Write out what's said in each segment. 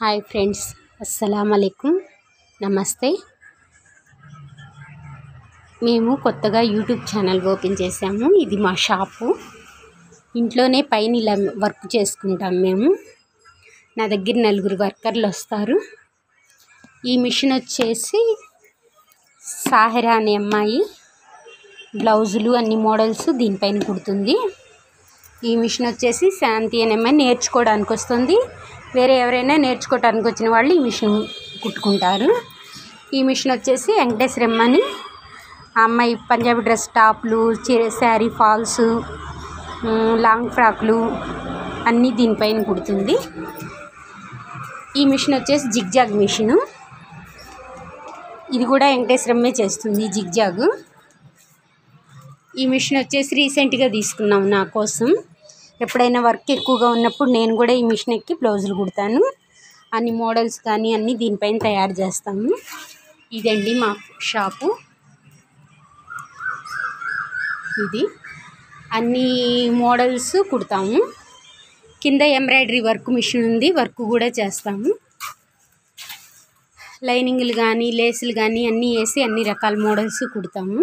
Hi friends, అస్సలాము అలైకుం, నమస్తే. మేము కొత్తగా యూట్యూబ్ ఛానల్ ఓపెన్ చేసాము. ఇది మా షాపు. ఇంట్లోనే పైన ఇలా వర్క్ చేసుకుంటాం మేము. నా దగ్గర 4 వర్కర్లు వస్తారు. ఈ మిషన్ వచ్చేసి సాహిరా అనే అమ్మాయి బ్లౌజులు అన్ని మోడల్స్ దీనిపైన కుడుతుంది. ఈ మిషన్ వచ్చేసి శాంతి అనే అమ్మాయి నేర్చుకోవడానికి వస్తుంది. వేరే ఎవరైనా నేర్చుకోవడానికి వచ్చిన వాళ్ళు ఈ మిషన్ కుట్టుకుంటారు. ఈ మిషన్ వచ్చేసి వెంకటేశ్వరమ్మ అని ఆ అమ్మాయి పంజాబీ డ్రెస్ టాప్లు, శారీ ఫాల్స్, లాంగ్ ఫ్రాక్లు అన్నీ దీనిపైన కుడుతుంది. ఈ మిషన్ వచ్చేసి జిగ్జాగ్ మిషను. ఇది కూడా వెంకటేశ్వరమ్మే చేస్తుంది జిగ్జాగ్. ఈ మిషన్ వచ్చేసి రీసెంట్గా తీసుకున్నాం నా కోసం. ఎప్పుడైనా వర్క్ ఎక్కువగా ఉన్నప్పుడు నేను కూడా ఈ మిషన్ ఎక్కి బ్లౌజులు కుడతాను. అన్ని మోడల్స్ కానీ అన్నీ దీనిపైన తయారు చేస్తాము. ఇదండి మా షాపు. ఇది అన్ని మోడల్స్ కుడతాము. కింద ఎంబ్రాయిడరీ వర్క్ మిషన్ ఉంది, వర్క్ కూడా చేస్తాము. లైనింగ్లు కానీ లేసులు కానీ అన్నీ వేసి అన్ని రకాల మోడల్స్ కుడతాము.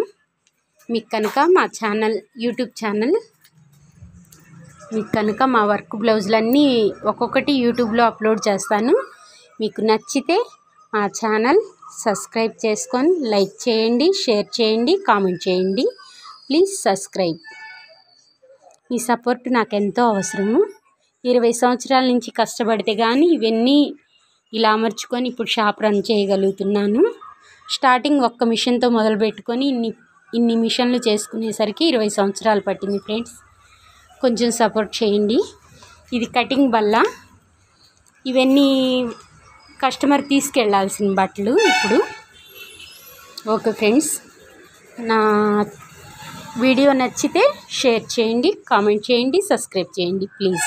మీకు కనుక మా ఛానల్ యూట్యూబ్ ఛానల్ మీకు కనుక మా వర్క్ బ్లౌజులన్నీ ఒక్కొక్కటి యూట్యూబ్లో అప్లోడ్ చేస్తాను. మీకు నచ్చితే మా ఛానల్ సబ్స్క్రైబ్ చేసుకొని లైక్ చేయండి, షేర్ చేయండి, కామెంట్ చేయండి. Please subscribe. మీ సపోర్ట్ నాకు ఎంతో అవసరము. 20 సంవత్సరాల నుంచి కష్టపడితే కానీ ఇవన్నీ ఇలా అమర్చుకొని ఇప్పుడు షాప్ రన్ చేయగలుగుతున్నాను. స్టార్టింగ్ ఒక్క మిషన్తో మొదలుపెట్టుకొని ఇన్ని మిషన్లు చేసుకునేసరికి 20 సంవత్సరాలు పట్టింది ఫ్రెండ్స్. కొంచెం సపోర్ట్ చేయండి. ఇది కటింగ్ బల్ల. ఇవన్నీ కస్టమర్ తీసుకెళ్లాల్సిన బట్టలు ఇప్పుడు. ఓకే ఫ్రెండ్స్, నా వీడియో నచ్చితే షేర్ చేయండి, కామెంట్ చేయండి, సబ్స్క్రైబ్ చేయండి ప్లీజ్.